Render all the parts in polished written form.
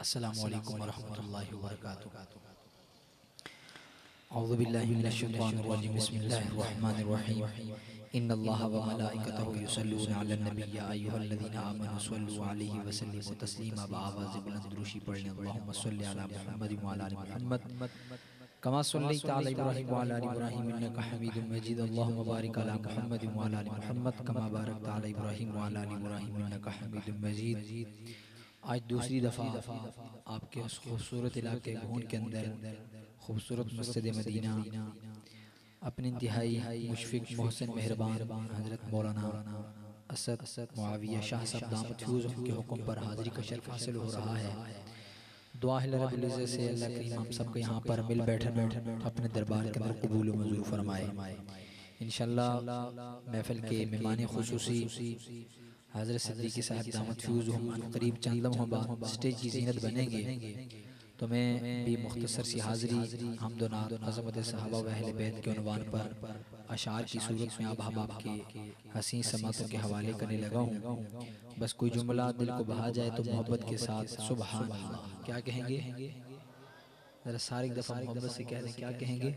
अस्सलामु अलैकुम वरहमतुल्लाहि वबरकातुहू। औज़ु बिल्लाहि मिनश शैतानिर रजीम। बिस्मिल्लाहिर रहमानिर रहीम। इन्नल्लाहा व मलाइकतहु युसल्लूना अलन नबी या अय्युहल्लज़ीना आमनु सल्लु अलैहि व सल्लिमु तस्लीमा। आवाज़ बुलंद दुरूशी पढ़ें। अल्लाहुम्मा सल्लि अला मुहम्मद व अला आलि मुहम्मद कमा सल्लैता अला इब्राहीम व अला आलि इब्राहीम इन्नका हमीदुम मजीद। अल्लाहुम्मा बारिक अला मुहम्मद व अला आलि मुहम्मद कमा बारकता अला इब्राहीम व अला आलि इब्राहीम इन्नका हमीदुम मजीद। आज दूसरी दफ़ा आपके उस खूबसूरत इलाके घून के अंदर खूबसूरत मस्जिद मदीना अपने इंतहाई मुशफ़िक़ मोहसिन मेहरबान हज़रत मौलाना असद मुआविया शाह साहब दामत फ़यूज़ के हुक्म पर हाज़िरी का शर्फ़ हासिल हो रहा है। दुआ है रब्बुल इज़्ज़त से अल्लाह करीम हम सबको यहाँ पर मिल बैठना अपने दरबार के अंदर कबूल व मंजूर फरमाए। इंशाअल्लाह महफ़िल के मेहमान ख़ुसूसी हज़रत सिद्दीक़ी साहब दामत फ़यूज़ करीब चंद लम्हों बाद स्टेज की ज़ीनत बनेंगे, तो मैं भी मुख्तसर सी हाज़िरी हम्द व नात अज़मत सहाबा व अहले बैत के उन्वान पर अशार की सूरत में आप हबाब के हसीन समातों के हवाले करने लगा हूँ। बस कोई जुमला दिल को बहा जाए तो मोहब्बत के साथ सुबहान अल्लाह क्या कहेंगे? ज़रा सारी दफ़ा मोहब्बत से कह दें, क्या कहेंगे?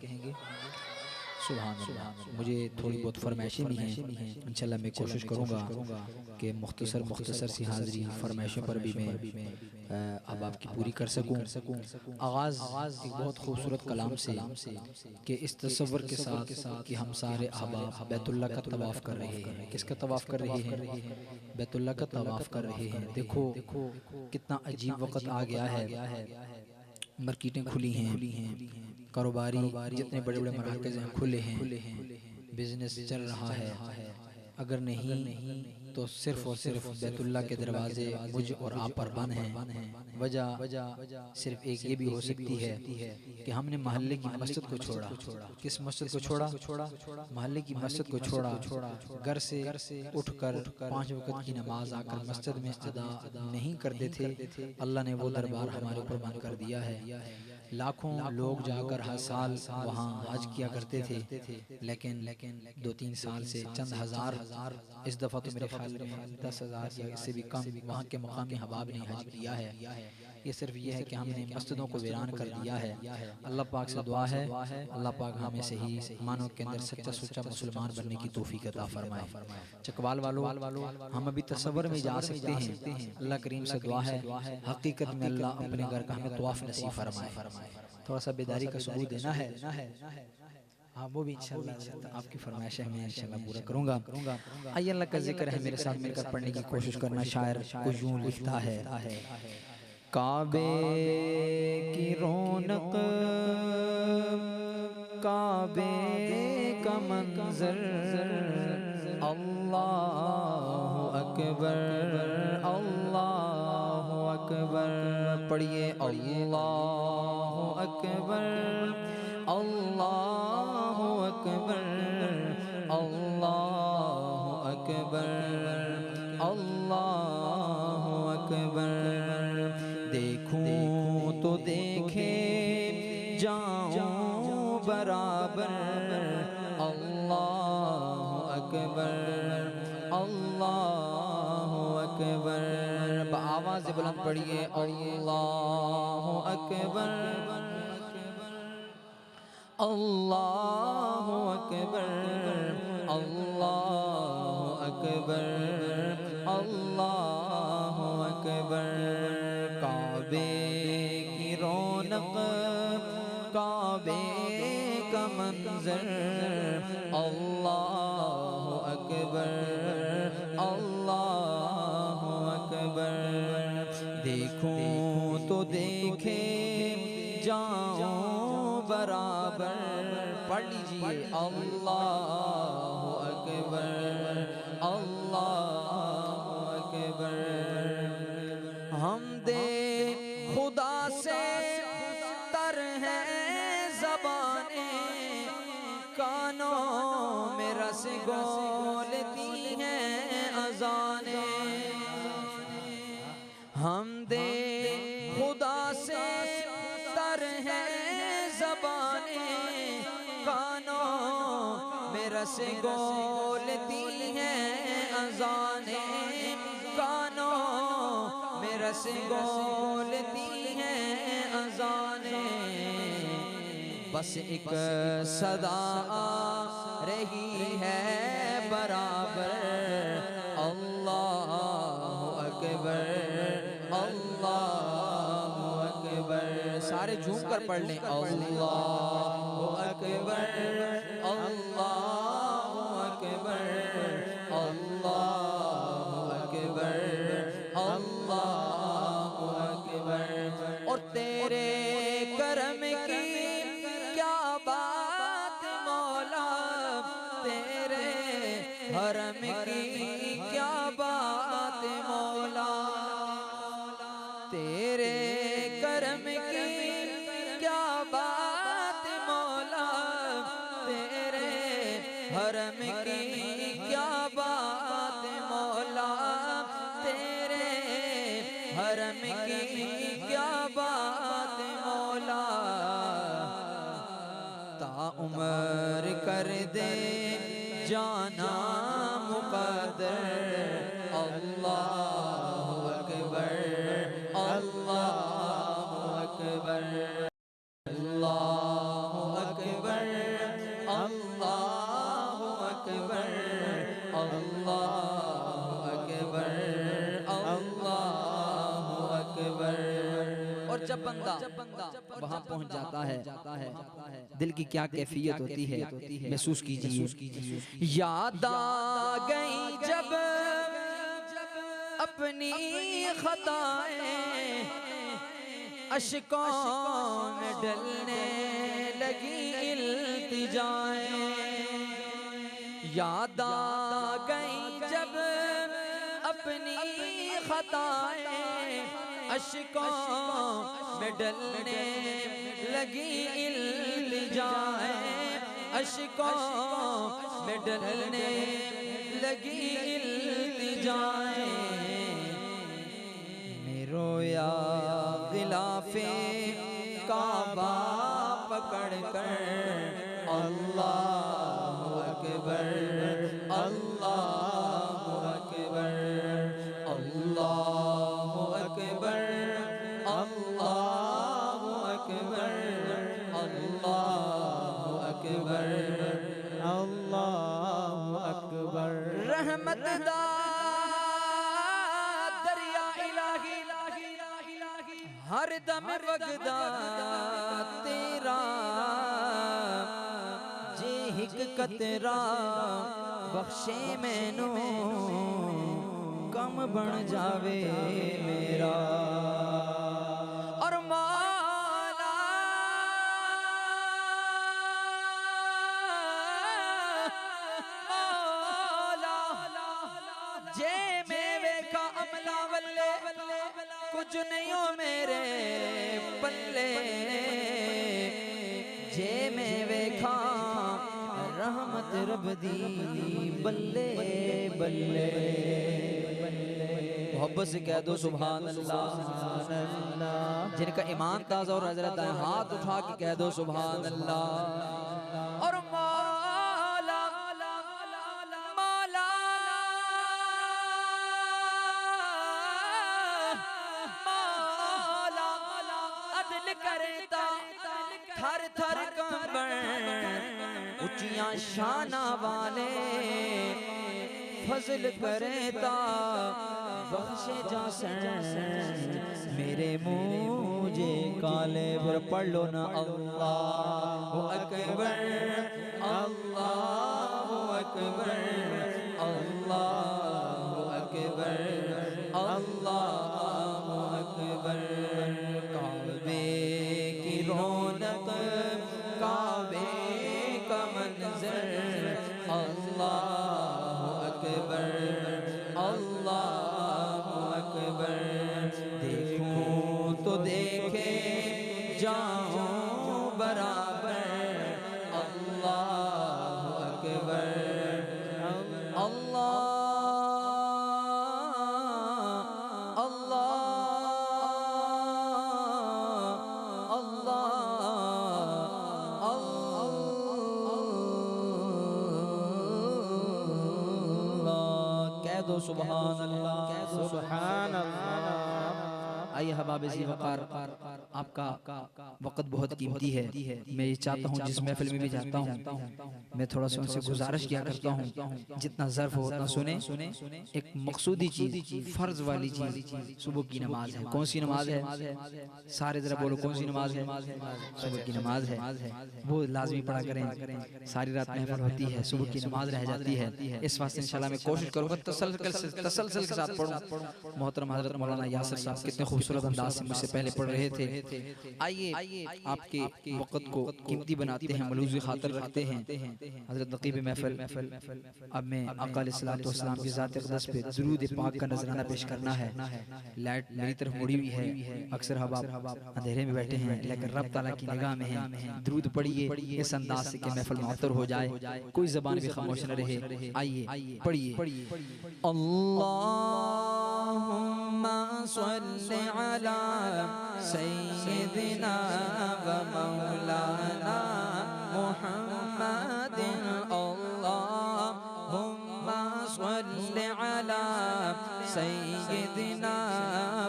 सुभान अल्लाह। मुझे थोड़ी बहुत फरमाइशें भी हैं, इंशाल्लाह मैं कोशिश करूँगा कि मुख्तसर सी हाज़िरी फरमाइशों पर भी मैं अब आपकी पूरी कर सकूँ। आगाज़ एक बहुत खूबसूरत कलाम से कि इस तसव्वुर के साथ कि हम सारे अहबाब बैतुल्लाह का तवाफ़ कर रहे हैं। किसका तवाफ़ कर रहे हैं? बैतुल्लाह का तवाफ़ कर रहे हैं। देखो कितना अजीब वक़्त आ गया है। मार्केटें खुली हैं, कारोबारी जितने बड़े बड़े मराकज़ हैं खुले हैं, बिजनेस चल रहा है। अगर नहीं तो सिर्फ़ और सिर्फ बैतुल्लाह के दरवाजे मुझ और आप पर बंद हैं। वजह सिर्फ एक ये भी हो सकती है कि हमने मोहल्ले की मस्जिद को छोड़ा। किस मस्जिद को छोड़ा? मोहल्ले की मस्जिद को छोड़ा। घर से उठकर 5 वक़्त की नमाज आकर मस्जिद में अदा नहीं करते थे। अल्लाह ने वो दरबार हमारे ऊपर बंद कर दिया है। लाखों लोग जाकर हर साल वहाँ हज किया करते थे, लेकिन 2-3 साल से चंद हज़ार, इस दफ़ा तो मेरे ख्याल में 10,000 या इससे भी कम वहाँ के मकामी हबाब ने हज किया है। ये सिर्फ ये है कि हमने मस्जिदों को वीरान कर दिया है। अल्लाह पाक से दुआ है अल्लाह पाक हमें सही मानों के अंदर सच्चा सुच्चा मुसलमान बनने की तौफीक अता फरमाए। चकवाल वालों, हम अभी तसव्वुर में जा सकते हैं। अल्लाह करीम से दुआ है हकीकत में अल्लाह अपने घर का हमें तवाफ़ नसीब फरमाए। थोड़ा सा बेदारी का सबूत देना है। हाँ, वो भी इंशाल्लाह आपकी फरमाइश है, मैं इंशाल्लाह पूरा करूँगा। आइए अल्लाह का जिक्र है, मेरे साथ मिलकर पढ़ने की कोशिश करना। शायर कुछ यूं लिखता है, काबे की रौनक, काबे का मंजर, अल्लाहु अकबर, अल्लाहु अकबर। पढ़िए अल्लाहु अकबर, अल्लाहु अकबर, अल्लाहु अकबर, अल्लाहु अकबर। देखूं तो देखे जाऊं बराबर, अल्लाहु अकबर, अल्लाहु अकबर। आवाज़ बुलंद पढ़िए अल्लाहु अकबर, अल्लाहु अकबर, अल्लाहु अकबर, अल्लाहु अकबर। काबे की रौनक, काबे का मंजर, अल्लाहु अकबर, अल्लाहु अकबर। देखूं तो देखे जाऊं बराबर, पढ़ लीजिए अल्लाहु अकबर, अल्लाहु अकबर। हमदे खुदा से तर है ज़बाने, कानों में रस घोलती हैं अज़ाने। हमदे खुदा से तर है ज़बाने, कानों में रस घोलती हैं अज़ाने, कानों में रस घोलती बस एक सदा आ रही है बराबर, अल्लाहु अकबर अल्लाहु अकबर। सारे झूम कर पढ़ लें, अल्लाहु अकबर अल्लाहु अकबर अल्लाहु अकबर अल्लाहु अकबर। और तेरे करम की क्या बात मौला, तेरे हरम की क्या बात मौला, तेरे करम की क्या बात मौला, तेरे हरम की क्या बात मौला, तेरे हरम की क्या बात मौला। ताउमर कर दे जाना मुक़द्दर, अल्लाहु अकबर अल्लाहु अकबर अल्लाहु अकबर अल्लाहु अकबर अल्लाहु अकबर अल्लाहु अकबर। और जब बंदा वहाँ पहुँच जाता है, दिल की क्या कैफियत होती है महसूस कीजिए। याद आ गई जब अपनी खताएं, अश्कों में डलने लगी इल्तिजाएं। याद आ गई जब अपनी खताएं, अश्कों में डलने लगी इल्तिजाएं, अश्कों में डलने लगी इल्तिजाएं। रोया गिलाफे काबा पकड़ कर, अल्लाहु अकबर अल्लाहु अकबर अल्लाहु अकबर अल्लाहु अकबर अल्लाहु अकबर अल्लाहु अकबर। रहमत दा हर दम वगदा तेरा, जे हिक कतरा बख्शे मैनू कम बन जावे मेरा। और मौला जे मैं वेखा अमला वल्ले कुछ नहीं हो मेरे पल्ले, जे मैं वेखा रहमत रब दी बल्ले बल्ले। मोहब्बत से कह दो सुभान अल्लाह। जिनका ईमान ताज़ा और हजरत है हाथ उठा के कह दो सुभान अल्लाह। और मौला मौला अदल करता थर थर कंबन, ऊंचियां शाना वाले फजल करता बख्शे जासन मेरे मुझे काले। फिर पढ़ लो ना अल्लाहु अकबर अल्लाहु अकबर अल्लाहु अकबर अल्लाहु अकबर। काबे की रौनक काबे का मंजर, अल्लाहु अकबर अल्लाहु अकबर। देखूं तो देखे जाऊं बराबर, अल्लाहु अकबर अल्लाह सुभान अल्लाह सुभान अल्लाह। आइए हबाब ज़ी वक़ार, आपका वक़्त बहुत कीमती है। मैं ये चाहता हूँ जिस महफिल में भी जाता हूँ मैं थोड़ा सा उनसे गुजारिश किया करता हूँ जितना ज़र्फ हो उतना सुने। एक मकसूदी चीज़, फ़र्ज वाली चीज़ सुबह की नमाज है। कौन सी नमाज है? सारे ज़रा बोलो, कौन सी नमाज है? सुबह की नमाज है। वो लाजमी पढ़ा करें। सारी रात महफिल होती है, सुबह की नमाज रह जाती है। इस वास्ते इंशाल्लाह मैं कोशिश करूँगा तसलसल के साथ पढ़ूँ। मोहतरम हज़रत मौलाना यासिर साहब कितने खूबसूरत अंदाज से मुझसे पहले पढ़ रहे थे। आइए आपके वक़्त को कीमती बनाते हैं, मलूज़ खातर रखते हैं। हज़रत नक़ीब महफिल अब मैं आका अलैहिस्सलातु वस्सलाम की ज़ात अक़दस पे दुरूद पाक का नजराना पेश करना है। लाइट मेरी तरफ मुड़ी हुई है, अक्सर हबाब अंधेरे में बैठे हैं लेकिन रब ताला की निगाह में हैं। दुरूद पढ़िए इस अंदाज से कि महफिल मुअत्तर हो जाए, कोई ज़बान भी खामोश न रहे। आइए पढ़िए। अल्लाहुम्मा सल्लि अला सय्यिदिना व मौलाना मुहम्मदिन। अल्लाहुम्मा सल्लि अला सय्यिदिना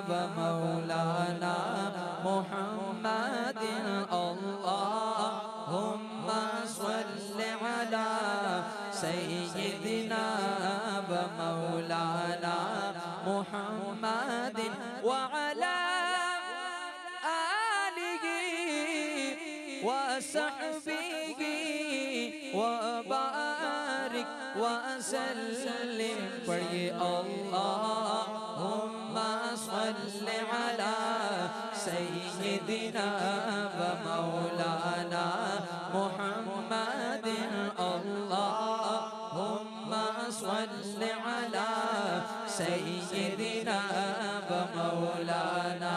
व मौलाना मुहम्मदिन। अल्लाहुम्मा सल्लि अला सय्यिदिना व मौलाना मुहम्मदिन व अला आलिहि व सहबिहि व बारिक व सल्लिम। पढ़िए अल्लाहुम्मा सल्लि अला सय्यिदिना व मौलाना मुहम्मदिन। अल्लाहुम्मा सल्लि अला सय्यिदिना व मौलाना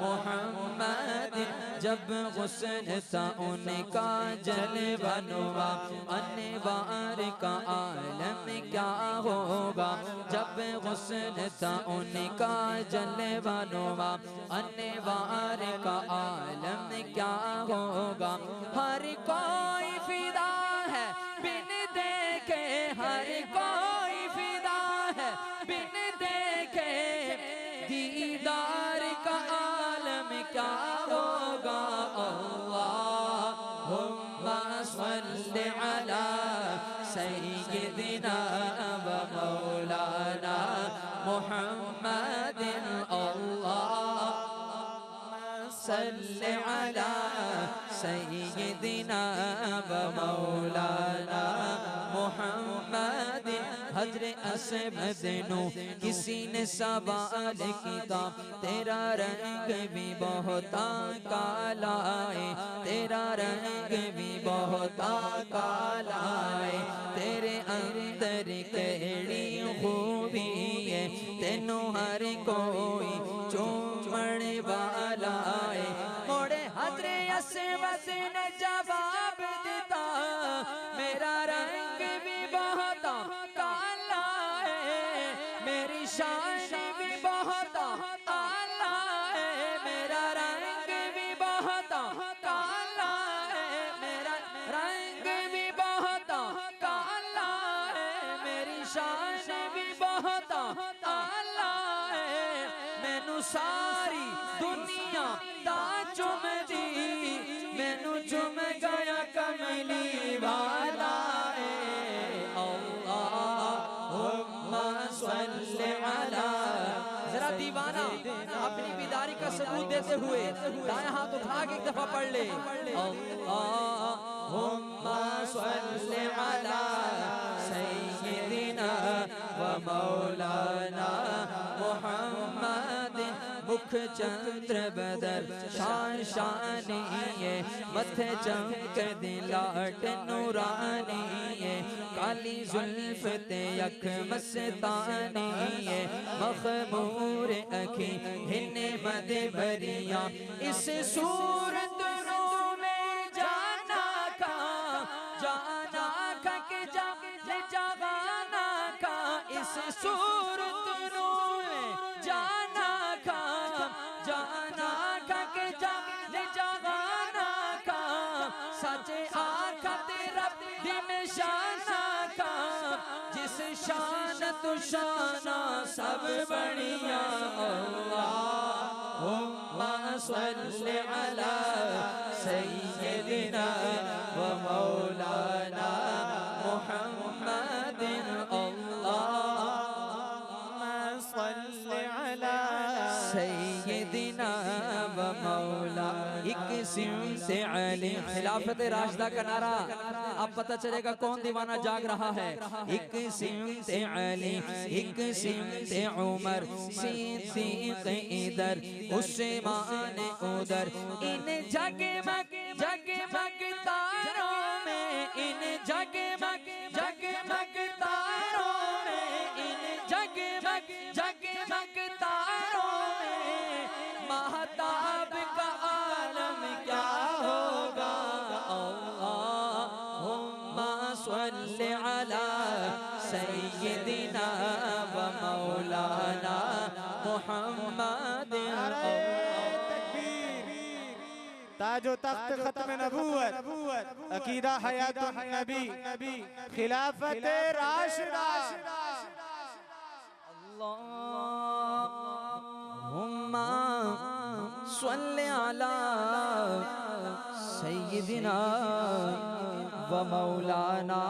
मुहम्मदिन। जब हुस्न था उनका जलवा नुमा, अनवार का आलम क्या होगा। जब हुस्न था उनका जलवा नुमा, अनवार का आलम क्या होगा। हर कोई फिदा है बिन देखे, हर कोई फिदा है बिन देखे। दीदार का आलम क्या होगा। अल्लाहुम्मा सल्लि अला सय्यिदिना व मौलाना मुहम्मदिन। अल्लाहुम्मा सल्लि अला सय्यिदिना व मौलाना मुहम्मदिन। हज़रत असमद नु किसी ने सवाल किया, तेरा रंग भी बहुत काला है, तेरा रंग भी बहुत काला है। तेरे अंदर केड़ी खूबी है, तेनू हर कोई चूमण वाला है। मोड़े हज़रत असमद ने जवाब दिता, मेरा रंग भी बहुत काला है, मेरी शान भी बहुत आला है। मेरा रंग भी बहुत काला है, मेरा रंग भी बहुत काला है, मेरी शान भी बहुत आला है। मैनू सारी दुनिया दा चुम दी, मैनू चुम गया कमली वाला है। अल्लाहुम्मा सल्लि अला। जरा दीवाना अपनी बीदारी का सबूत देते हुए दाया हाथ उठा के एक दफा पढ़ ले। अल्लाहुम्मा सल्लि अला सय्यिदिना व मौलाना मुहम्मदिन। मुख चंद्र बदर शान शानी है, मथे चमक दिलाट नूरानी है। काली जुल्फ ते अख मस्तानी है, मखमूर अखी हिन्ने मद बरिया। इस सूरत रू में जाना का के जगाना का। इस सूरत रू में जाना का के जगाना का। सचे आका तेरा दिन शाना का, जिस शान तू शाना सब बढ़िया। अल्लाह सल्ले अला सय्यदिना व मौलाना मुहम्मदिन अल्लाहुम्मा सल्ले अला सय्यदिना व मौला। एक सिमते अली खिलाफत राशिदा का नारा, अब पता चलेगा कौन दीवाना जाग रहा है। एक सिमते अली, एक सिमते उमर, सिद्दीक़ इधर, उस्मान उधर, इन जगमग जगमग तारों में, इन जगमग जगमग तारों में, इन जगमग जगमग तारों में महताब का आलम क्या होगा। अल्लाहुम्मा सल्ले अला सय्यदिना व मौलाना मुहम्मदिन। ताजो तख्त खत्म नबूवत, अकीदा हयातुन नबी, खिलाफत राशिदा। अल्लाहुम्मा सल्ले अला सय्यदिना व मौलाना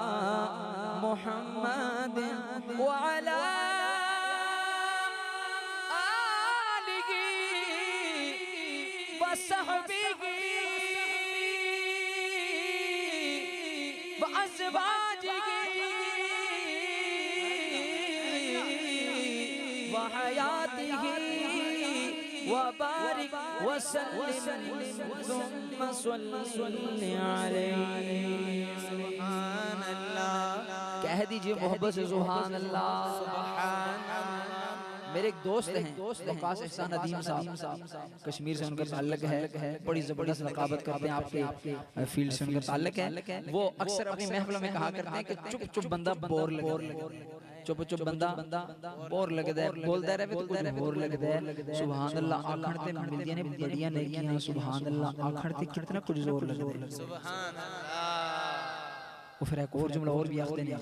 मुहम्मदिन व अला आलिही व सहबिही व अज़वाजिही व हयातिही व बारिक व सल्लिम सुम्मा सल्ली अलैहि। सुभान अल्लाह, कह दीजिए मोहब्बत से सुभान अल्लाह। मेरे एक दोस्त हैं वकास एहसान नदीम साहब, कश्मीर से उनका ताल्लुक है, बड़ी ज़बरदस्त रकाबत करते हैं, आपके फील्ड से उनका ताल्लुक है। वो अक्सर अपनी महफिल में कहा करते हैं कि चुप चुप बंदा बोर लगे, चुप चुप बंदा बोर लगता है, बोलता रहे तो कुछ बोर लगता है। सुभान अल्लाह आखड़ते मिलदियां ने बड़ियां नेकियां, सुभान अल्लाह आखड़ते कितना कुछ जोर लगता है। सुभान अल्लाह। वो फिर एक और जुमला और भी आखते हैं,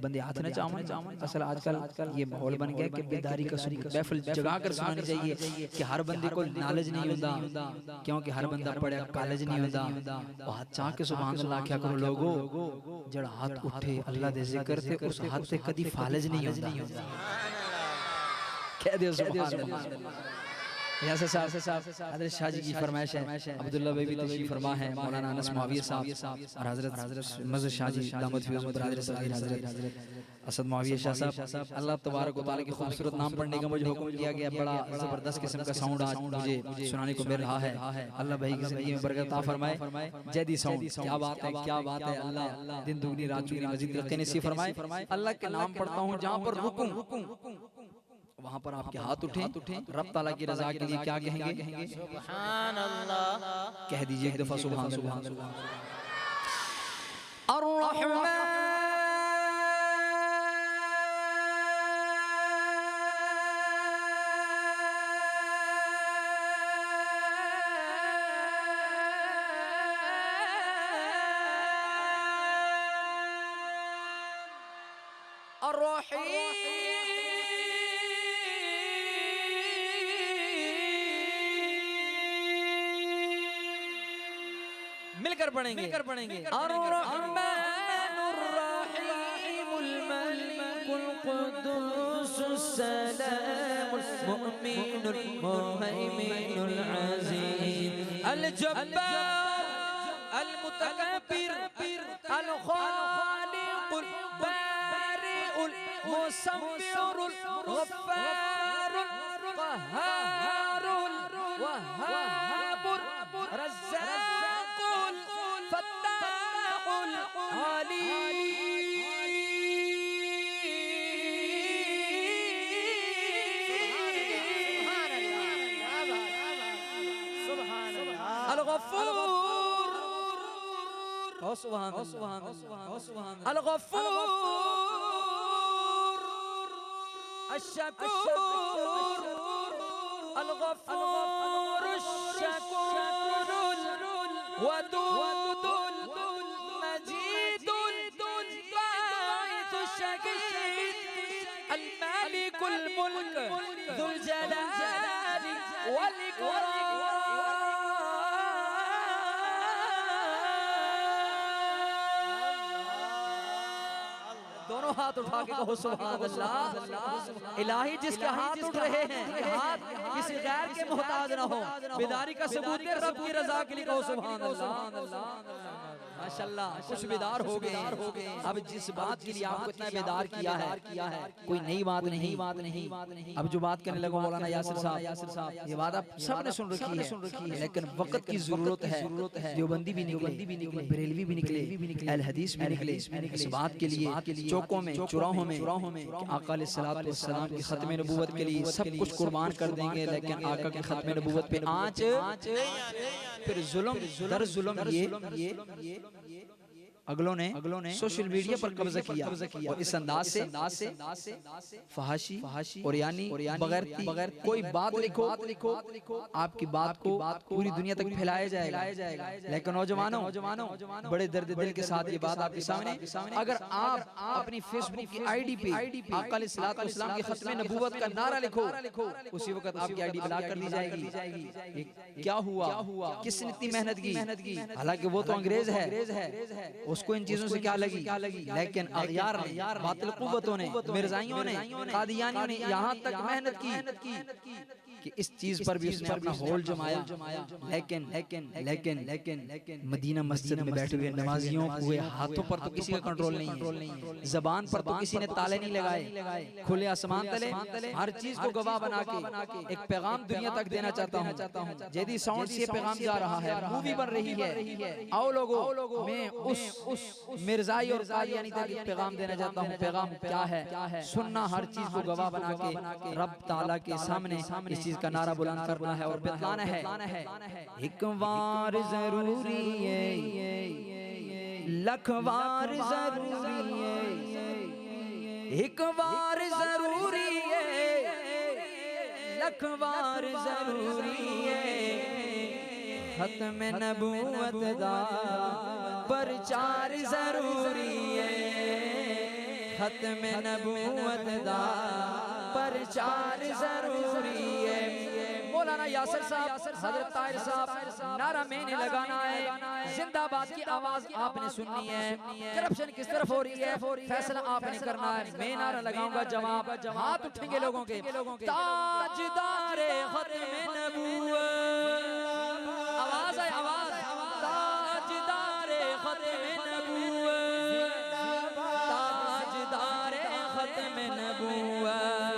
बंदे हाथ न चावन। असल आजकल ये माहौल बन गया कि बेदारी का महफिल जगा कर सुनानी चाहिए कि हर बंदे को नॉलेज नहीं होता, क्योंकि हर बंदा पढ़े कॉलेज नहीं होता। हाथ चाह के सुभान अल्लाह क्या करो लोगो, जड़ा हाथ उठे अल्लाह दे जिक्र से उस हाथ से कदी फालज नहीं होता। कह दो सुभान अल्लाह। यासर साहब हज़रत शाह जी की फरमाइश है, अब्दुल्ला भाई भी तशरीफ फरमा है, मौलाना अनस मुआविया साहब और हज़रत मज़हर शाह जी दामद फीज़ बरादर सग़ीर हज़रत असद मुआविया शाह साहब। अल्लाह तबारक व तआला के खूबसूरत नाम पढ़ने का मुझे हुक्म दिया गया। बड़ा ज़बरदस्त किस्म का साउंड आज मुझे सुनाने को मिल रहा है। अल्लाह भाई की ज़िंदगी में बरकत अता फरमाए। जैदी साउंड, क्या बात है, क्या बात है। अल्लाह दिन दुगनी रात चुगनी मज़ीद तरक्की नसीब फरमाए। अल्लाह के नाम पढ़ता हूँ जहाँ पर रुकूं वहां पर आपके हाथ उठे, रब ताला की रजा के लिए क्या कहेंगे? सुभान अल्लाह। कह दीजिए एक दफा सुभान अल्लाह। अर्रहमान अर्रहीम। मिलकर पढ़ेंगे अर्रहमानुर रहीमुल मलिकुल कुद्दूसुस सलामुल मुमिनुल मुहैमिनुल अज़ीज़ अल जब्बार अल मुतकब्बिर अल खालिकुल बारिउल मुसव्विरुल गफ्फारुल क़हारुल वहाबुर रज़्ज़ाक़ुल फत्ताहुल अलीम। अल गफ्फूर अल गफ्फूर अश-शकूर अल गफ्फूर अश-शकूर वदूदुल मजीदुल बाइसुश शहीद अल मालिकुल मुल्क ज़ुल जलाली वल इकराम। हाथ उठा के कहो सुभान अल्लाह। इलाही जिसके हाथ उठ रहे हैं हाथ किसी गैर के मोहताज ना हो, बेदारी का सबूत है, रब की रजा के लिए कहो सुभान अल्लाह। माशाअल्लाह कुछ बेदार हो गए। अब जिस बात के लिए आपको इतना बेदार किया है कोई नई बात नहीं। अब जो बात करने लगा मौलाना यासिर साहब, ये बात आप सबने सुन रखी है, लेकिन वक्त की जरूरत है। देवबंदी भी निकले, बरेलवी भी निकले, अहले हदीस भी निकले इस बात के लिए, चौकों में चौराहों में आका अलैहिस्सलातु वस्सलाम की खत्म नबूवत के लिए सब कुछ कुर्बान कर देंगे, लेकिन आका की खत्म नबूवत पे आँच फिर जुल्म दर जुल्म ये अगलों ने सोशल मीडिया पर कब्जा किया और इस अंदाज से फहाशी और यानी बगैर कोई बात लिखो आपकी बात को पूरी दुनिया तक फैलाया जाएगा। लेकिन नौजवानों बड़े दर्द दिल के साथ ये बात आपके सामने, अगर आप अपनी फेसबुक की आईडी पे आका अलैहिस्सलातु वस्सलाम की खत्म नबूवत का नारा लिखो, उसी वक्त आपकी आईडी ब्लॉक कर दी जाएगी। क्या हुआ, किसने इतनी मेहनत की? हालांकि वो तो अंग्रेज है, उसको इन चीजों से क्या लगी, लेकिन अगयार ने, बातिल कुव्वतों ने, मिर्जाइयों ने, कादियानियों ने यहाँ तक मेहनत की कि इस चीज पर भी उसने अपना होल्ड जमाया। लेकिन मदीना मस्जिद में बैठे हुए नमाजियों हुए हाथों पर तो किसी का कंट्रोल नहीं है, जबान पर तो किसी ने ताले नहीं लगाए। खुले आसमान तले हर चीज को गवाह बना के एक पैगाम दुनिया तक देना चाहता हूँ। जेदी साउंड से ये पैगाम जा रहा है, मूवी बन रही है, आओ लोगों मैं उस मिर्जाई और कादियानी तक पैगाम देना चाहता हूँ। पैगाम क्या है? सुनना, हर चीज को गवाह बना के रब ताला के सामने इस चीज का नारा बुलंद करना है और बतलाना है। एक बार जरूरी है, लख बार जरूरी है, एक बार जरूरी है, लख बार जरूरी है। खत्म नबूवत दा प्रचार जरूरी है, खत्म नबूवत दा प्रचार जरूरी है। मौलाना यासिर साहब, हजरत ताहिर साहब, नारा मैंने लगाना है, जिंदाबाद की आवाज आपने सुननी है। करप्शन किस तरफ हो रही है फैसला आपने करना है। मैं नारा लगाऊंगा, जवाब हाथ उठेंगे लोगों के। ताजदारे खत्म नबूवत, आवाज है आवाज, ताजदारे खत्म नबूवत, ताजदारे खत्म नबूवत,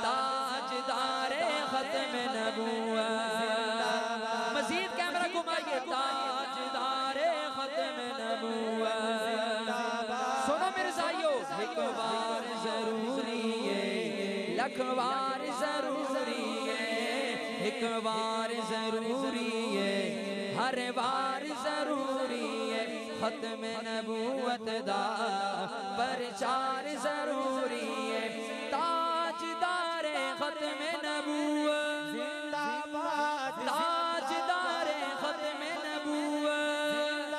ताजदारे खत्म नबूवत। मजीद कैमरा घुमाइए, ताजदारे खत्म नबूवत। सुनो मिर्जाइयों, एक बार जरूरी है, लख बार जरूरी है, एक बार जरूरी है, हर बार जरूरी है। खत्म नबूवत दा प्रचार जरूरी है। ताजदारे खत्म नबूवत जिंदाबाद, ताजदारे खत्म नबूवत,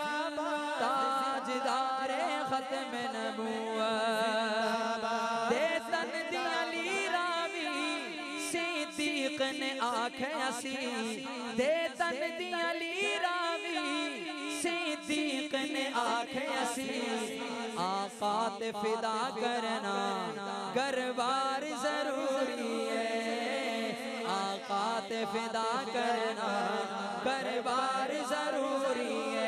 ताजदारे खत्म नबूवत। दे तन दी अली रावी सिद्दीक ने आखे असी, दे तन दी अली रावी सिद्दीक ने आखे असी। आका ते फिदा करना गरबार जरूरी है, आका ते फिदा करना गरबार जरूरी है।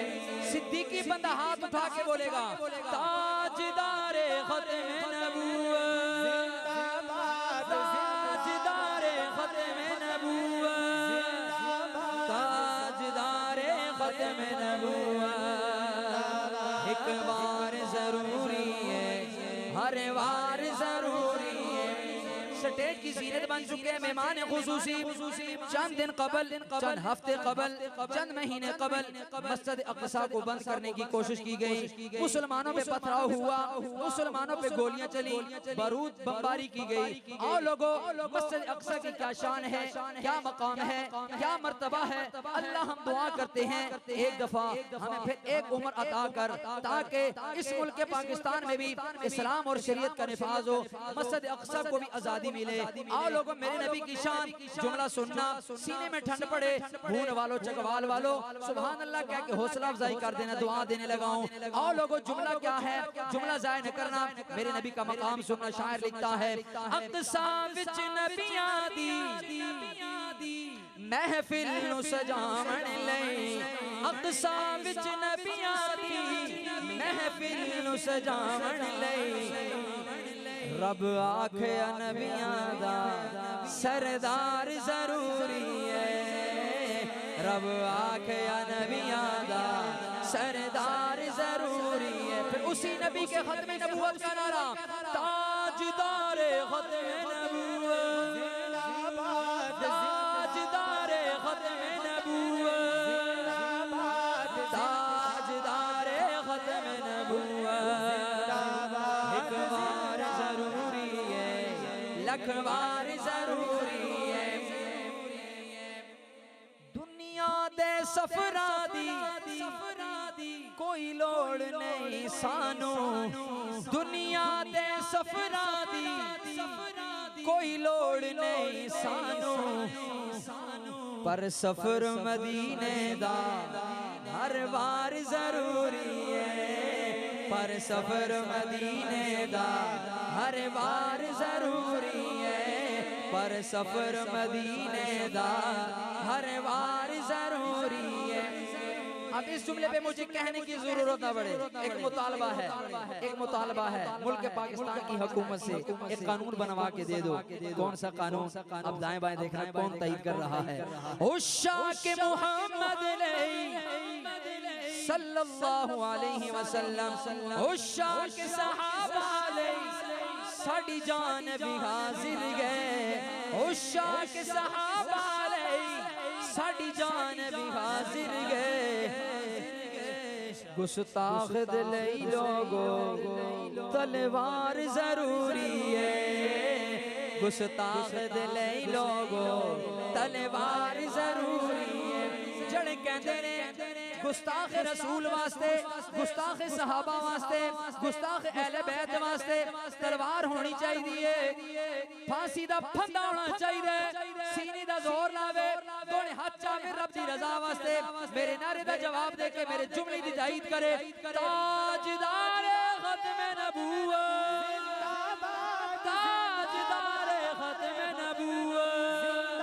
सिद्दीकी बंदा हाथ उठा के बोलेगा, ताजदारे खत्म नबूवत, ताजदारे खत्म नबूवत, ताजदारे खत्म नबूवत। एक बार जरूरी है, हर बार जरूरी है। स्टेज की जीनत बन चुके हैं मेहमान खुसूसी। चंद दिन कबल, चंद हफ्ते कबल, चंद महीने कबल मस्जिद अक़सा को बंद करने की कोशिश की गई। मुसलमानों पे पथराव हुआ, मुसलमानों पे गोलियां चली, बारूद बमबारी की गई। आओ लोगों, मस्जिद अक़सा की क्या शान है, क्या मकाम है, क्या मर्तबा है। अल्लाह हम दुआ करते हैं एक दफा हमें फिर एक उम्र अता कर, ताकि इस मुल्क के पाकिस्तान में भी इस्लाम और शरीयत का निफाज हो, मस्जिद अक़सा को भी आज़ादी मिले। आओ लोगों मेरे नबी की शान जुमला सुनना, सीने में ठंड पड़े, भून वालों चकवाल वालों सुभान अल्लाह कह के हौसला अफजाई कर देना, दुआ देने लगा हूं। आओ लोगों जुमला क्या है, जुमला जाया न करना, मेरे नबी का मकाम सुनना। शायर लिखता है अक़सा विच नबियां दी महफिल नु सजावण लई, अक़सा विच नबियां दी महफिल नु सजावण लई, रब आखिया नबियां दा सरदार जरूरी है, रब आखिया नबियां दा सरदार जरूरी है। फिर उसी नबी के खत्म नबूवत का नारा, ताजदारे खत्म नबूवत, ताजदारे खत्म नबूवत, ताजदारे खत्म नबूवत, एक बार जरूरी है, लख बार जरूरी है। दुनिया दे सफरा दी कोई लोड़ नहीं सानू, दुनिया दे सफरा दी कोई लोड़ नहीं सानू, पर सफर मदीने दा हर बार जरूरी है, पर सफर मदीने दा हर बार जरूरी है, पर सफर मदीने दा हर बार जरूरी है। अब इस जुमले पे मुझे कहने की जरूरत ना पड़े, एक मुतालबा है, एक मुतालबा है मुल्क पाकिस्तान की हुकूमत से, एक कानून बनवा के दे दो। कौन सा कानून? अब दाएं बाएं देखना कौन तईद कर रहा है। उशाक मोहम्मद सल्लल्लाहु अलैहि वसल्लम, उशाक सहाबा साडी जान भी हाजिर गए, उशाक सहाबा साडी जान भी हाजिर गए, गुस्ताख दिल लोगो तलवार जरूरी है, गुस्ताख दिल लोगो तलवार जरूरी है। जड़े कहते ने गुस्ताख रसूल वास्ते, गुस्ताख सहाबा वास्ते, गुस्ताख अहले बैत वास्ते तलवार होनी चाहिए, फांसी दा फंदा होना चाहिए, सीने दा जोर लावे, दोने हाथ चावे रब दी रजा वास्ते। मेरे नारे दा जवाब दे के मेरे जुमले दी ताईद करे, ताजदार खत्म नबूवत, ताजदार खत्म नबूवत,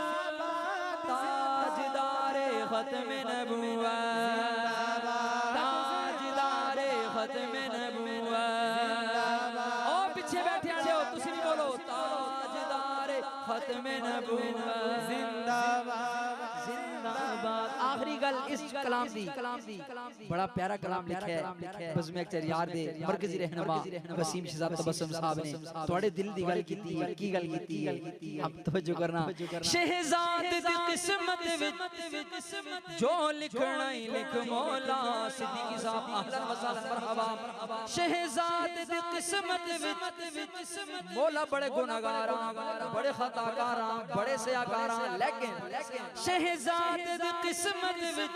ताजदार खत्म नबूवत, ताजदार खत्म नबूवत। ओ पीछे बैठे हो तुसी भी बोलो, ताजदार खत्म नबूवत जिंदाबाद जिंदाबाद। आखिरी गल इस कलाम दी, बड़ा प्यारा कलाम लिखा है बज़्म अख्तर यार दे मरकजी रहनुमा वसीम शहजाद तबस्सुम साहब ने थोड़े दिल दी गल कीती, की गल कीती अब तवज्जो करना। शहजाद दी किस्मत विच जो लिखना ही लिख मौला, सिद्दीकी साहब अहलन व सहलन मरहबा। शहजाद दी किस्मत विच मौला बड़े गुनाहगार बड़े खताकार बड़े सयाकार, लेकिन शहजाद दी किस्मत विच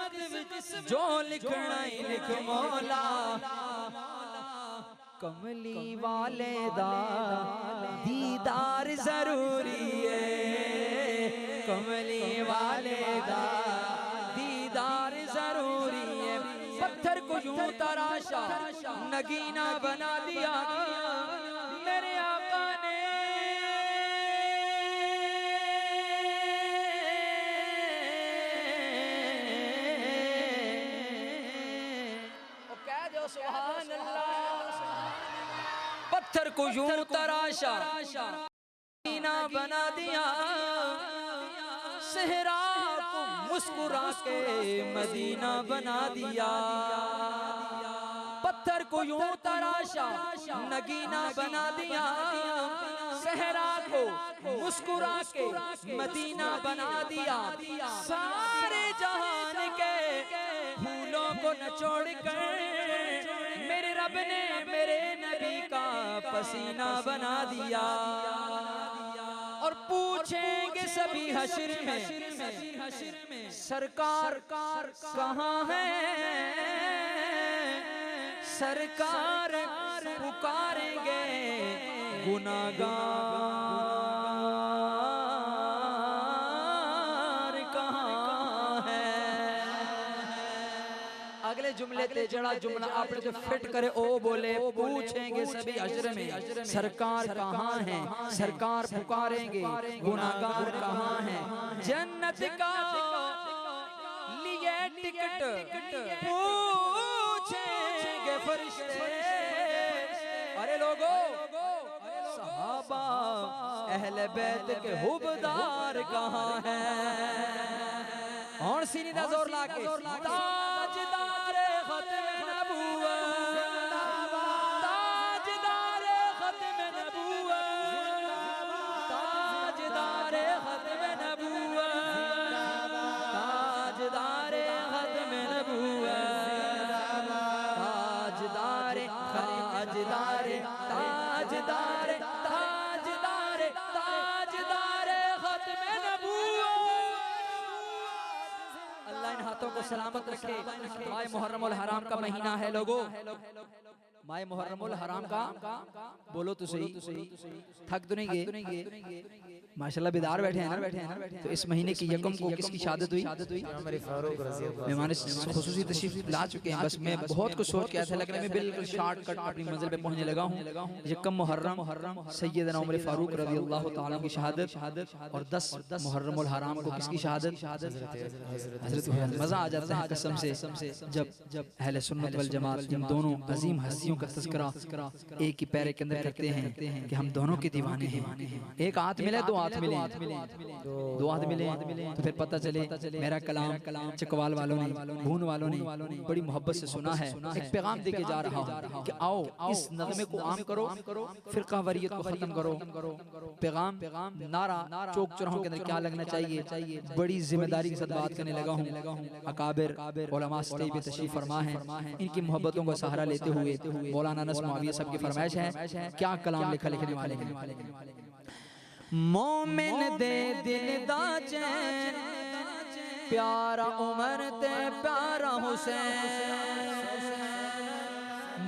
जो लिखना ही लिख मौला, कमली वाले दा दीदार जरूरी है, कमली वाले दा दीदार जरूरी है। पत्थर को यूं तराशा नगीना बना दिया मेरे आका ने, सुभान अल्लाह। पत्थर को यूं तराशा ना बना दिया, सहरा को मुस्कुरा के मदीना बना दिया। पत्थर को यूं तराशा नगीना बना दिया, सहरा को मुस्कुरा के मदीना बना दिया। सारे जहान के फूलों को नचोड़ कर मेरे रब ने मेरे नबी का पसीना बना दिया। और पूछेंगे सभी हश्र में सरकार कहाँ है, सरकार पुकारेंगे गुनाहगार। अगले जुमले ते जड़ा जुमला आपने जो फिट करे ओ बोले पूछेंगे सभी हश्र में सरकार कहाँ है, सरकार पुकारेंगे गुनाहगार कहाँ है। जन्नत का लिए टिकट पूछेंगे फरिश्ते। अरे लोगो सहाबा अहले बैत के हुबदार कहाँ हैं। और सीने जोर लाके ताजदार खत्म नबूवत, ताजदार खत्म नबूवत, ताजदार खत्म नबूवत, ताजदार खत्म नबूवत, ताजदार ताजदार ताजदार ताजदार ताजदार खत्म नबूवत। अल्लाह इन हाथों को सलामत रखे। माह मुहर्रमुल हराम का महीना है लोगों, माह मुहर्रमुल हराम का बोलो तो सही, थक तो नहीं गए माशाल्लाह, बेदार बैठे हैं ना। तो इस महीने की यकम को किसकी शहादत हुई? मेहमान खुसूसी तशरीफ ला चुके हैं। बस मैं बहुत कुछ सोच के आया था, लेकिन मैं बिल्कुल शॉर्टकट अपनी मंजिल पे पहुंचने लगा हूँ। यकम मुहर्रम सैयदना उमर फारूक रज़ी अल्लाह तआला की शहादत, और 10 मुहर्रमुल हराम को किसकी शहादत? हज़रत। मजा आ जाता है कसम से जब अहले सुन्नत वल जमात इन दोनों अजीम हस्तियों का तज़किरा एक ही पैरे के अंदर करते हैं कि हम दोनों के दीवाने हैं। एक हाथ मिले, दो हाथ मिले, दो हाथ मिले तो फिर पता चले मेरा कलाम चकवाल वालों ने, भून वालों ने बड़ी मोहब्बत से सुना है। एक पैगाम देके जा रहा हूँ कि आओ इस नग़मे को आम करो, फिरका वरीयत को खत्म करो। पैगाम नारा चौक चौराहों के अंदर क्या लगना चाहिए, बड़ी जिम्मेदारी के साथ बात करने लगा हूँ। अकाबिर उलमा स्टेज पे तशरीफ फरमा है, इनकी मोहब्बतों का सहारा लेते हुए मौलाना अनस मुआविया साहब की फरमाइश है। क्या कलाम लिखने वाले हैं। मोमिन दे दिल दा चैन प्यारा उमर ते प्यारा हुसैन,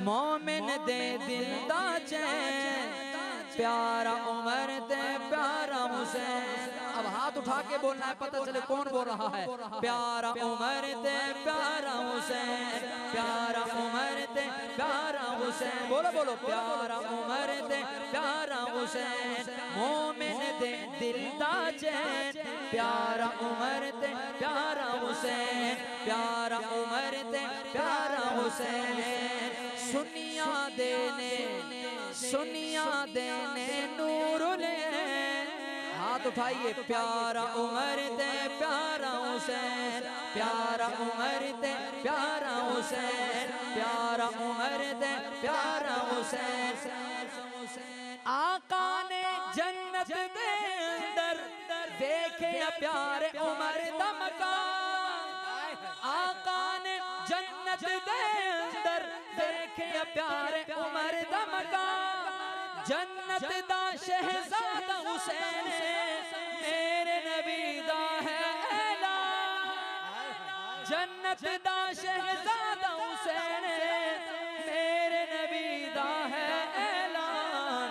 मोमिन दे दिल दा चैन प्यारा उमर ते प्यारा हुसैन। अब हाथ उठा के बोलना है, पता चले कौन बोल रहा है। प्यारा उमर ते प्यारा हुसैन, प्यारा उमर ते प्यारा हुसैन। बोलो बोलो प्यारा उमर ते प्यारा हुसैन। मोमिन दे दिल दा चैन प्यारा उमर ते प्यारा हुसैन, प्यारा उमर ते प्यारा हुसैन। सुनिया देने नूरुल हाथ उठाइए। प्यारा उमर ते प्यारा हुसैन, प्यारा उमर ते प्यारा हुसैन, प्यारा उमर ते प्यारा हुसैन। आका ने जन्नत दे अंदर देखे प्यारे उमर दा मकान, आका ने जन्नत दे अंदर देखे प्यारे उमर दा मकान। जन्नत दा शहजादा हुसैन मेरे नबी दा है ऐलान, जन्नत दा शहजादा हुसैन मेरे नबी दा है ऐलान।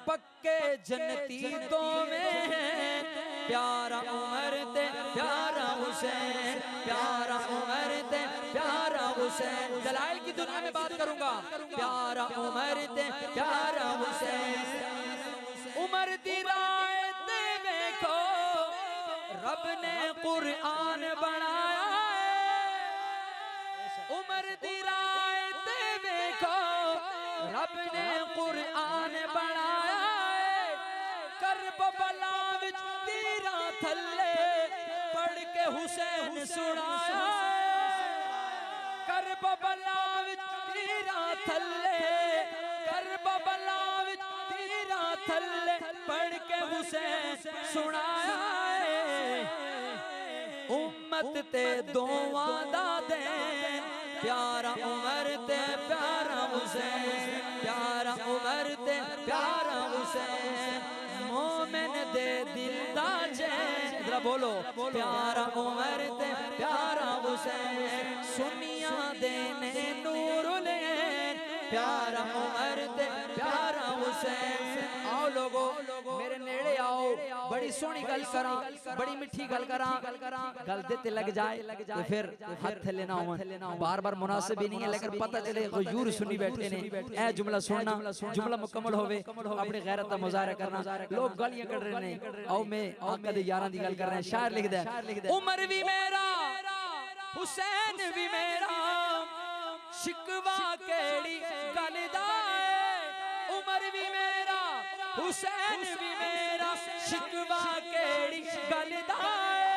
पक्के जन्नती तो में प्यारा उमर ते प्यारा हुसैन, प्यारा उमर ते प्यारा हुसैन। दलाइल की दुनिया में बात करूंगा। प्यारा उमर ते प्यारा हुसैन। उमर दी रायत देखो रब ने कुरान बनाया है, उमर दी रायत देखो रब ने कुरान बनाया है। करबला विच तीरा थल्ले पढ़ के हुसैन सुनाया है। करबला विच तीरा थल्ले, करबला विच तीरा थल्ले पढ़ के हुसैन सुनाया है। उम्मत ते दोवां दा देन प्यारा उमर ते प्यारा हुसैन, प्यारा उमर ते प्यारा हुसैन। मोमिन दे दिल दा चैन जरा बोलो प्यारा उमर ते प्यारा हुसैन। सुनिया देने नूरुल प्यारा उमर ते प्यारा हुसैन। आओ लोगो मेरे नेड़े आओ, बड़ी सोहनी गल करा, बड़ी मिठी गल करा, गल दे ते लग जाए तो फिर हाथ थले ना होवन। बार बार मुनासिब भी नहीं है, लेकिन पता चले हुजूर सुनी बैठे ने, ए जुमला सुनना, जुमला मुकम्मल होवे, अपनी गैरत दा मुजाहरा करना। लोग गालियां कढ़ रहे ने, आओ मैं आका दे यारां दी गल कर रहे हैं। शायर लिखदा है, उमर भी मेरा हुसैन भी मेरा, शिकवा केड़ी गल दा है। उमर भी मेरा हुसैन भी मेरा, शिकवा केड़ी गल दा है।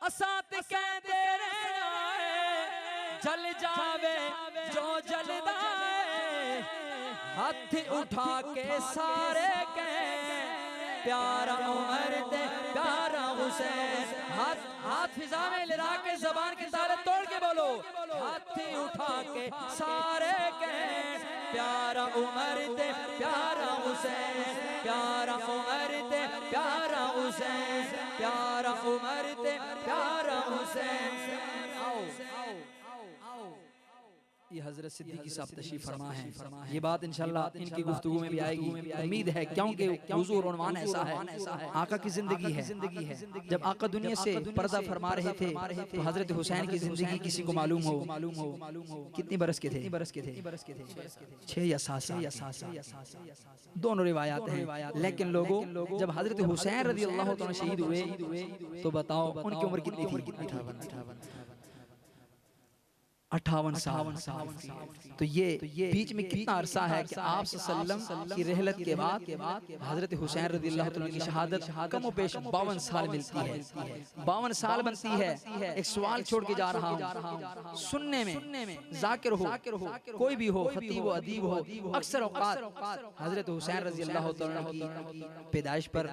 असां ते कहंदे रहना है, जल जावे जो जलदा है। हाथ उठा के सारे कह, प्यारा उमर दे प्यारा हुसैन। हाथ फिजा में लहरा के ज़बान की तारे तोड़ के बोलो, हाथ उठा के सारे कह, प्यारा उमर दे प्यारा हुसैन, प्यारा उमर दे प्यारा हुसैन, प्यारा उमर दे प्यारा हुसैन। आओ ये हजरत सिद्दीकी साहब तशरीफ फरमा है। ये बात इंशाल्लाह इनकी गुफ्तगू में भी आएगी, उम्मीद है, क्योंकि हुजूर उन्वान ऐसा है, आका की जिंदगी है। जब आका दुनिया से पर्दा फरमा रहे थे तो हजरत हुसैन की जिंदगी किसी को मालूम हो कितनी बरस के थे? 6 या 7 दोनों रिवायात हैं। लेकिन लोगों जब हजरत हुसैन रज़ी अल्लाह तआला शहीद हुए तो बताओ उनकी उम्र कितनी थी? 58 साल। तो ये बीच में कितना अरसा है कि आप सल्लल्लाहु की रहलत के बाद हजरत हुसैन रज़ियल्लाहु तआला की शहादत कम पेश 52 साल मिलती है। 52 साल बनती है। एक सवाल छोड़ के जा रहा हूँ, सुनने में जाकिर हो, कोई भी हो, खतीब हो, अदीब हो, अक्सर औकात हजरत हुसैन रज़ियल्लाहु तआला की पैदाइश पर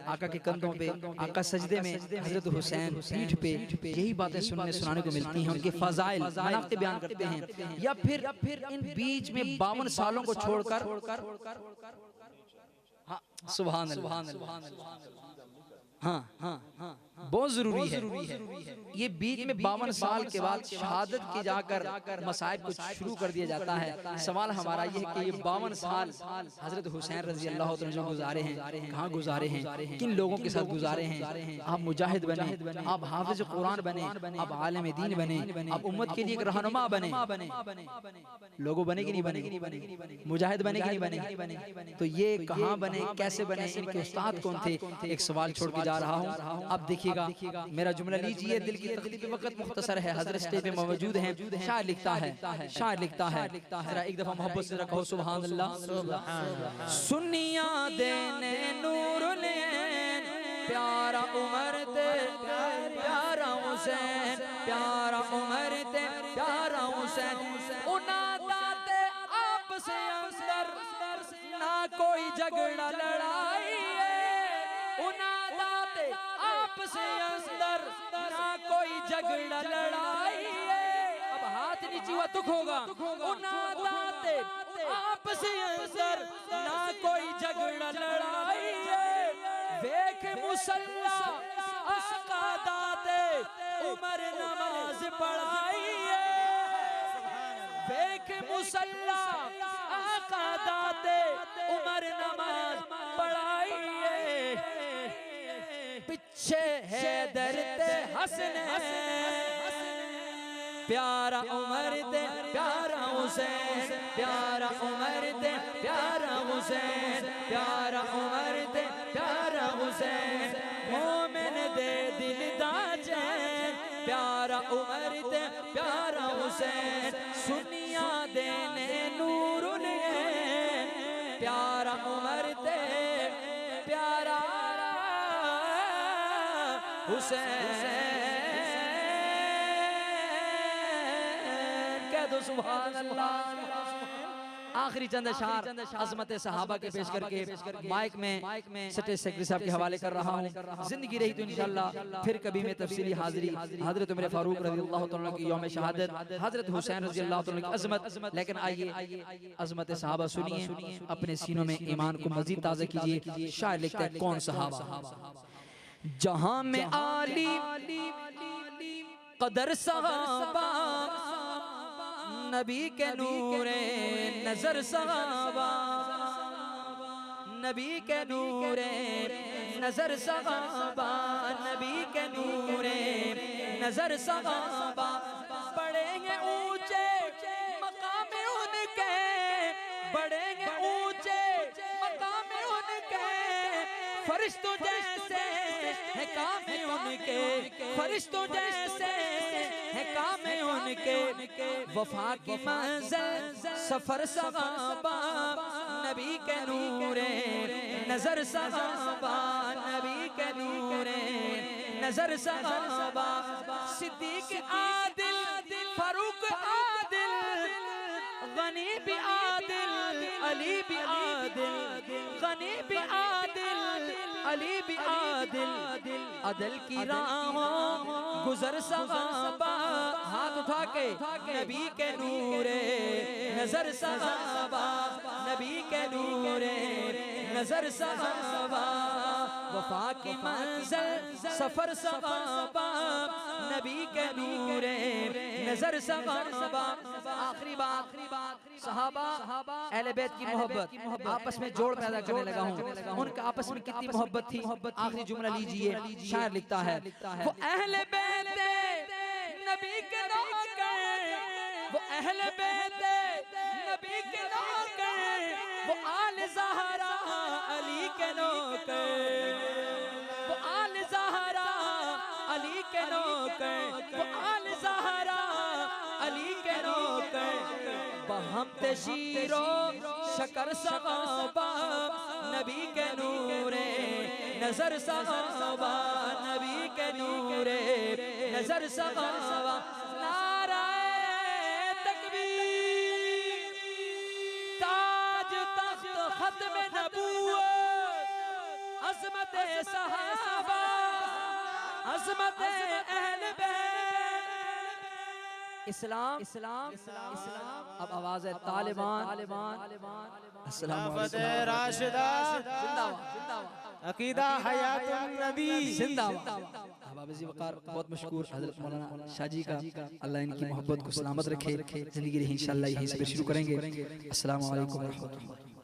आका के कंधों पे, आका सजदे में, हजरत हुसैन पीठ पे, यही बातें सुनाने को मिलती हैं। उनके फज़ाइल बयान करते हैं। या फिर इन बीच में 52 सालों को छोड़कर सुभान अल्लाह, हाँ बहुत जरूरी है। ये बीच में 52 साल के बाद शहादत के जाकर मसाइब को शुरू कर दिया जाता है। सवाल हमारा ये है कि ये 52 साल हजरत हुसैन रज़ी अल्लाह तआला जो गुजारे हैं, कहाँ गुजारे हैं, किन लोगों के साथ गुजारे हैं? आप मुजाहिद बने, आप हाफिज कुरान बने, आप आलिम दीन बने, आप उम्मत के लिए एक रहनुमा बने। लोगों बने कि नहीं बने? मुजाहिद बने कि नहीं बने? तो ये कहाँ बने, कैसे बने, इनके उस्ताद कौन थे? एक सवाल छोड़ के जा रहा हूँ। अब देखिएगा, मेरा जुमला लीजिए, दिल की तकलीफ पे वक्त मुख्तसर है, हजरत स्टेज पे मौजूद हैं। शायर लिखता है, जरा एक दफा मोहब्बत से कहो सुभान अल्लाह। सुनिया देने नूरुल ऐन, प्यारा उमर दे प्यारा हुसैन, प्यारा उमर दे प्यारा हुसैन। उना दाते आपस अंदर ना कोई झगड़ा लड़ाई है, उना दाते आपस अंदर ना कोई झगड़ा लड़ाई है। अब हाथ नीचे हुआ दुख होगा। उना दाते आपस अंदर ना कोई झगड़ा लड़ाई है। वेख मुसल्ला आका दाते उमर नमाज पढ़ाई है। वेख मुसल्ला आका दाते उमर नमाज पढ़ाई है। पीछे है दरते हसने, प्यारा उमर दे प्यारा हुसैन, प्यारा उमर दे प्यारा हुसैन, प्यारा उमर दे प्यारा हुसैन। मोमिन दे दिल दा चैन, प्यारा उमर दे प्यारा हुसैन। सुनिया देने नूरुल ऐन, प्यारा उमर दे प्यारा हुसैन। कह दो सुभान अल्लाह। आखिरी चंद अशार अज़मत सहाबा के पेश करके माइक में स्टेज सेक्रेटरी साहब के हवाले कर रहा हूँ। जिंदगी रही तो इंशाअल्लाह फिर कभी मैं तफसीली हाजिरी हजरत उमर फारूक रज़ियल्लाहु तआला की यौम शहादत, हजरत हुसैन रज़ियल्लाहु तआला की अज़मत। लेकिन आइए अज़मत सहाबा सुनिए, अपने सीनों में ईमान को मजीद ताज़ा कीजिए। शायर लिखता है, कौन सहाबा? जहां में आली कदर सहाबा, नबी के नूरे नजर सहाबा, नबी के नूरे नजर सहाबा, नबी के नूरे नजर सहाबा, बड़े हैं ऊंचे मकाम उनके, बड़े हैं ऊंचे मकाम उनके, फरिश्तों जैसे है काम उनके, फरिश्तों जैसे है काम उनके, वफा की मंज़िल सफर सहाबा, नबी के नूरे नजर सहाबा, नबी के नूरे नजर सहाबा, सिद्दीक आदिल, फारूक आदिल, गनी भी आदिल, अली भी आदिल, गनी भी आदिल, अली भी आदिल, अदल की राहों गुजर सहाबा, हाथ उठा के नबी के नूरे नजर सहाबा, नबी के नूरे नजर सहाबा, वफा की मंज़िल सफर सहाबा, नबी के नूरे नजर सहाबा। आखिरी बात सहाबा अहले बैत की मोहब्बत आपस में जोड़ पैदा करने लगा हूँ, उनका आपस में कितनी मोहब्बत थी। आखिरी जुमला लीजिए, शायर लिखता है, वो अहले बैत नबी के नौकर, वो अहले बैत नबी के नौकर, वो आल ज़हरा अली के नौकर, वो आल ज़हरा अली के नौकर, वो आल ज़हरा अली के नौकर, बहम तशीरो शकर सहाबा, नबी के नूरे नजर सहाबा, नबी के नूरे नजर सहाबा। नाराए तकबीर, ताज तख्त खत्म नबूवत, अज़मत सहाबा, अज़मत अहले बैत, इस्लाम इस्लाम इस्लाम। अब आवाज है तालिबान, अस्सलाम वालेकुम राशिदा, अकीदा हयातुन नबी जिंदाबाद। अहबाब-ए वक़ार बहुत मशकूर हज़रत मौलाना शाहजी का, अल्लाह इनकी मोहब्बत को सलामत रखे। ज़िंदगी रही इंशाअल्लाह यहीं से शुरू करेंगे। अस्सलाम वालेकुम व रहमतुल्लाह।